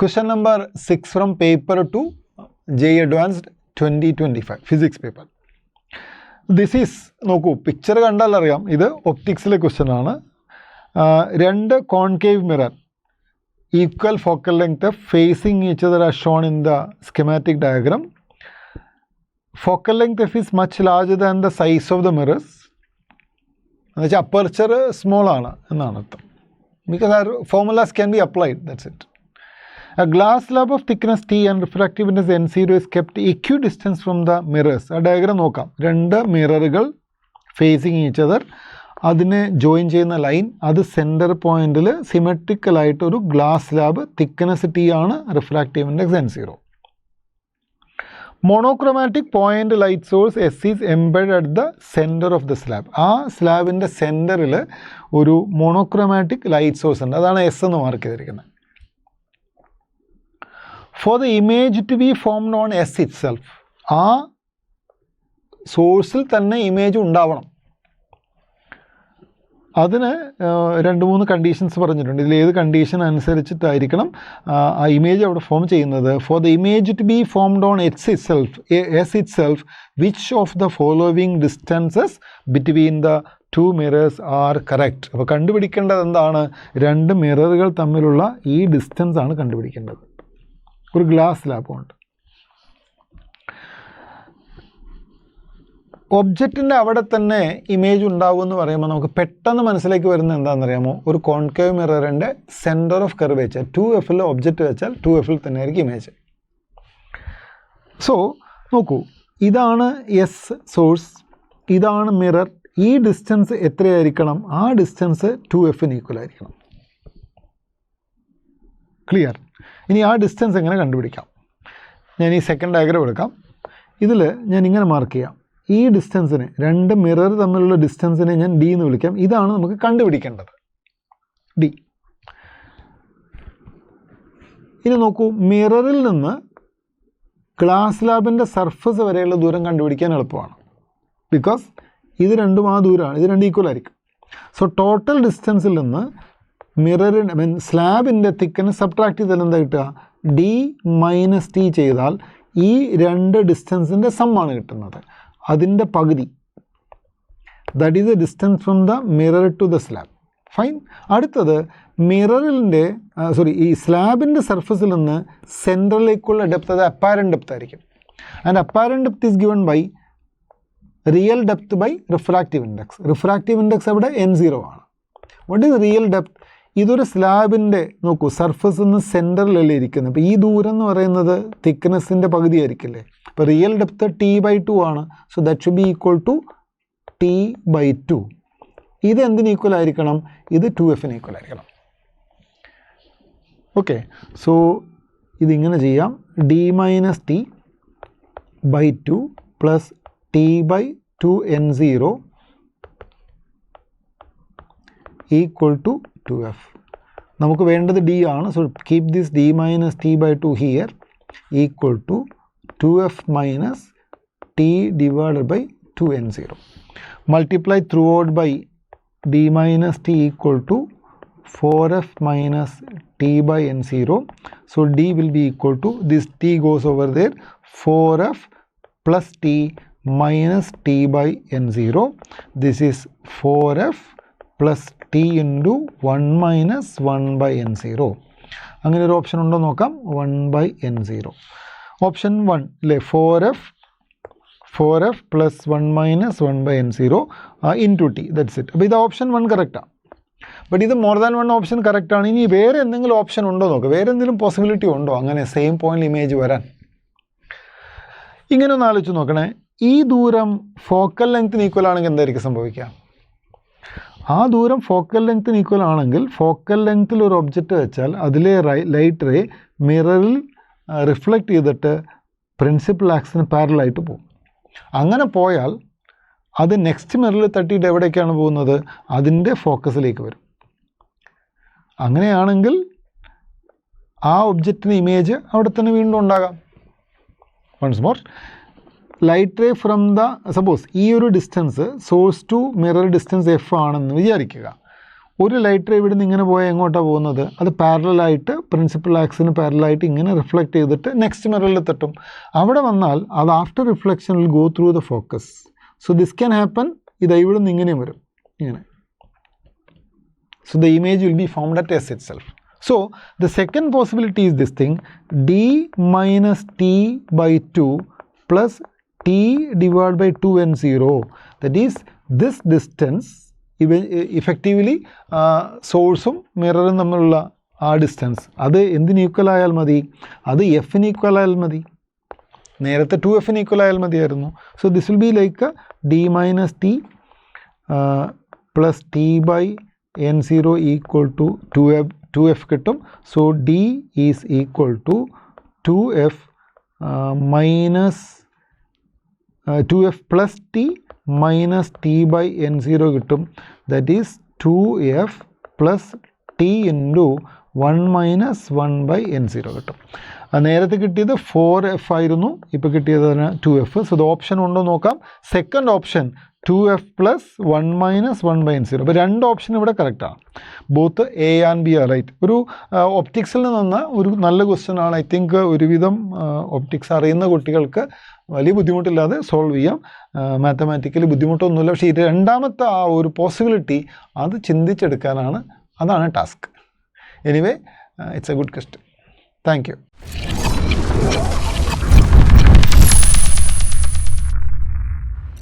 Question number 6 from paper 2, JEE Advanced 2025, physics paper. This is, നോക്കൂ picture കണ്ടാൽ അറിയാം ഇത് ഒപ്റ്റിക്സിലെ ക്വസ്റ്റ്യൻ ആണ്. രണ്ട് concave mirror equal focal length facing each other as shown in the schematic diagram. Focal length f is much larger than the size of the mirrors. എന്നുവെച്ചാൽ aperture small ആണ് എന്നാണ് അർത്ഥം. Because our formulas can be applied, that's it. A glass slab of thickness T and refractive index N0 is kept equidistant from the mirrors. ആ diagram നോക്കാം. രണ്ട് മിററുകൾ phasing each other, അതിനെ join ചെയ്യുന്ന line, അത് centre പോയിന്റിൽ സിമെട്രിക്കലായിട്ട് ഒരു glass slab, thickness T ആണ്, refractive index N0. Monochromatic point light source S is embed at the centre of the slab. ആ സ്ലാബിൻ്റെ സെൻറ്ററിൽ ഒരു മോണോക്രോമാറ്റിക് ലൈറ്റ് സോഴ്സ് ഉണ്ട്, അതാണ് എസ് എന്ന് മാർക്ക് ചെയ്തിരിക്കുന്നത്. For the image to be formed on S itself, ആ സോഴ്സിൽ തന്നെ ഇമേജ് ഉണ്ടാവണം. അതിന് രണ്ട് മൂന്ന് കണ്ടീഷൻസ് പറഞ്ഞിട്ടുണ്ട്. ഇതിലേത് കണ്ടീഷൻ അനുസരിച്ചിട്ടായിരിക്കണം ആ ഇമേജ് അവിടെ ഫോം ചെയ്യുന്നത്. For the image to be formed on S itself which of the following distances between the two mirrors are correct. അപ്പോൾ കണ്ടുപിടിക്കേണ്ടത് എന്താണ്? രണ്ട് മിററുകൾ തമ്മിലുള്ള ഈ ഡിസ്റ്റൻസ് ആണ് കണ്ടുപിടിക്കേണ്ടത്. ഒരു ഗ്ലാസ് സ്ലാബുണ്ട്. ഒബ്ജക്റ്റിൻ്റെ അവിടെ തന്നെ ഇമേജ് ഉണ്ടാവും എന്ന് പറയുമ്പോൾ നമുക്ക് പെട്ടെന്ന് മനസ്സിലേക്ക് വരുന്നത് എന്താണെന്നറിയാമോ? ഒരു കോൺകേവ് മിററിൻ്റെ സെൻറ്റർ ഓഫ് കർവേച്ചർ 2Fൽ ഒബ്ജക്റ്റ് വെച്ചാൽ 2Fൽ തന്നെ ആയിരിക്കും ഇമേജ്. സോ നോക്കൂ, ഇതാണ് എസ് സോഴ്സ്, ഇതാണ് മിറർ. ഈ ഡിസ്റ്റൻസ് എത്രയായിരിക്കണം? ആ ഡിസ്റ്റൻസ് 2Fന് ഈക്വൽ ആയിരിക്കണം. ക്ലിയർ? ഇനി ആ ഡിസ്റ്റൻസ് എങ്ങനെ കണ്ടുപിടിക്കാം? ഞാൻ ഈ സെക്കൻഡ് ഡയഗ്രാം എടുക്കാം. ഇതിൽ ഞാൻ ഇങ്ങനെ മാർക്ക് ചെയ്യാം. ഈ ഡിസ്റ്റൻസിനെ, രണ്ട് മിറർ തമ്മിലുള്ള ഡിസ്റ്റൻസിനെ ഞാൻ ഡി എന്ന് വിളിക്കാം. ഇതാണ് നമുക്ക് കണ്ടുപിടിക്കേണ്ടത്, ഡി. ഇനി നോക്കൂ, മിററിൽ നിന്ന് ഗ്ലാസ് സ്ലാബിൻ്റെ സർഫസ് വരെയുള്ള ദൂരം കണ്ടുപിടിക്കാൻ എളുപ്പമാണ്. ബിക്കോസ് ഇത് രണ്ടും ആ ദൂരമാണ്, ഇത് രണ്ടും ഈക്വൽ ആയിരിക്കും. സോ ടോട്ടൽ ഡിസ്റ്റൻസിൽ നിന്ന് മിററിൻ്റെ സ്ലാബിൻ്റെ തിക്നെസ് സബ്ട്രാക്ട് ചെയ്താൽ എന്താ കിട്ടുക? ഡി മൈനസ് ടി ചെയ്താൽ ഈ രണ്ട് ഡിസ്റ്റൻസിൻ്റെ സമ്മാണ് കിട്ടുന്നത്, അതിൻ്റെ പകുതി. That is a distance from the mirror to the slab. Fine. അടുത്തത് മിററിൻ്റെ ഈ സ്ലാബിൻ്റെ സർഫസിൽ നിന്ന് സെൻറ്ററിലേക്കുള്ള ഡെപ്ത്, അത് അപ്പാരൻറ്റ് ഡെപ്ത് ആയിരിക്കും. And apparent depth is given by real depth by refractive index. Refractive index അവിടെ N0 ആണ്. What is real depth? ഇതൊരു സ്ലാബിൻ്റെ, നോക്കൂ, സർഫസിൽ നിന്ന് സെൻറ്ററിലല്ലേ ഇരിക്കുന്നത്. അപ്പോൾ ഈ ദൂരം എന്ന് പറയുന്നത് തിക്നെസ്സിൻ്റെ പകുതി ആയിരിക്കില്ലേ. അപ്പോൾ റിയൽ ഡെപ്ത് T/2 ആണ്. So that should be equal to T/2. ഇത് എന്തിന് ഈക്വൽ ആയിരിക്കണം? ഇത് 2Fന് ഈക്വൽ ആയിരിക്കണം. ഓക്കെ, സോ ഇതിങ്ങനെ ചെയ്യാം. D-T/2 plus T/2 N0 equal to 2F. നമുക്ക് വേണ്ടത് D ആണ്. So keep this D-T/2 here equal to 2F minus T divided by 2 N0. Multiply through out by D-T equal to 4F minus T by N0. So D will be equal to, this T goes over there, 4F plus T minus T by N0. This is 4F plus T into 1 minus 1 by N0. അങ്ങനെ ഒരു option ഉണ്ടോ നോക്കാം. 1 by N0. Option 1 അല്ലേ, 4F plus 1 minus 1 by N0 into T. That's it. അപ്പോൾ ഇത് option 1 കറക്റ്റാണ്. But ഇത് more than 1 option കറക്റ്റാണ്. ഇനി വേറെ എന്തെങ്കിലും ഓപ്ഷൻ ഉണ്ടോ നോക്കുക, വേറെ എന്തെങ്കിലും പോസിബിലിറ്റി ഉണ്ടോ അങ്ങനെ സെയിം പോയിന്റ് ഇമേജ് വരാൻ? ഇങ്ങനെ ഒന്ന് ആലോചിച്ച് നോക്കണേ. ഈ ദൂരം ഫോക്കൽ ലെങ്ത്തിന് ഈക്വൽ ആണെങ്കിൽ എന്തായിരിക്കും സംഭവിക്കുക? ആ ദൂരം ഫോക്കൽ ലെങ്ത്തിന് ഈക്വൽ ആണെങ്കിൽ ഫോക്കൽ ലെങ്ത്തിൽ ഒരു ഒബ്ജക്റ്റ് വെച്ചാൽ അതിലെ ലൈറ്റ് റേ മിററിൽ റിഫ്ലക്റ്റ് ചെയ്തിട്ട് പ്രിൻസിപ്പൽ ആക്സിന് പാരലായിട്ട് പോകും. അങ്ങനെ പോയാൽ അത് നെക്സ്റ്റ് മിററിൽ തട്ടിയിട്ട് എവിടേക്കാണ് പോകുന്നത്? അതിൻ്റെ ഫോക്കസിലേക്ക് വരും. അങ്ങനെയാണെങ്കിൽ ആ ഒബ്ജക്റ്റിന് ഇമേജ് അവിടെ തന്നെ വീണ്ടും ഉണ്ടാകാം. Once more, light ray from suppose ഈ ഒരു distance source to mirror distance F ആണെന്ന് വിചാരിക്കുക. ഒരു ലൈറ്റ് റേ ഇവിടെ നിന്ന് ഇങ്ങനെ പോയാൽ എങ്ങോട്ടാണ് പോകുന്നത്, അത് പാരലായിട്ട് പ്രിൻസിപ്പൽ ആക്സിന് പാരലായിട്ട് ഇങ്ങനെ റിഫ്ലക്റ്റ് ചെയ്തിട്ട് നെക്സ്റ്റ് മിററിൽ തട്ടും. അവിടെ വന്നാൽ അത് after reflection will go through the focus. So this can happen. ഇത് ഇവിടെ നിന്ന് ഇങ്ങനെ വരും, ഇങ്ങനെ. So the image will be formed at S itself. So the second possibility is this thing, d minus t by 2 plus t divided by 2n0. That is, this distance effectively സോഴ്സും മിററും തമ്മിലുള്ള ആ distance അത് എന്തിന് equal ആയാൽ മതി, അത് എഫിന് equal ആയാൽ മതി. നേരത്തെ 2f ഈക്വൽ ആയാൽ മതിയായിരുന്നു. So this will be like d minus T plus T by n0 equal to 2f കിട്ടും. So d is equal to 2f minus 2f plus T minus T by n0 കിട്ടും. That is 2f plus T into 1 minus 1 by n0 കിട്ടും. നേരത്തെ കിട്ടിയത് 4f ആയിരുന്നു, ഇപ്പോൾ കിട്ടിയത് 2f. So ഇത് option ഉണ്ടോ നോക്കാം. Second option 2f plus 1 minus 1 by n0. അപ്പോൾ രണ്ട് ഓപ്ഷൻ ഇവിടെ കറക്റ്റാണ്. Both A and B are right. ഒരു ഒപ്റ്റിക്സിൽ നിന്ന് ഒരു നല്ല ക്വസ്റ്റ്യൻ ആണ്. ഐ തിങ്ക് ഒരുവിധം ഒപ്റ്റിക്സ് അറിയുന്ന കുട്ടികൾക്ക് വലിയ ബുദ്ധിമുട്ടില്ലാതെ സോൾവ് ചെയ്യാം. മാത്തമാറ്റിക്കലി ബുദ്ധിമുട്ടൊന്നുമില്ല. പക്ഷേ ഈ രണ്ടാമത്തെ ആ ഒരു പോസിബിലിറ്റി അത് ചിന്തിച്ചെടുക്കാനാണ്, അതാണ് task. Anyway, it's A good question. Thank you.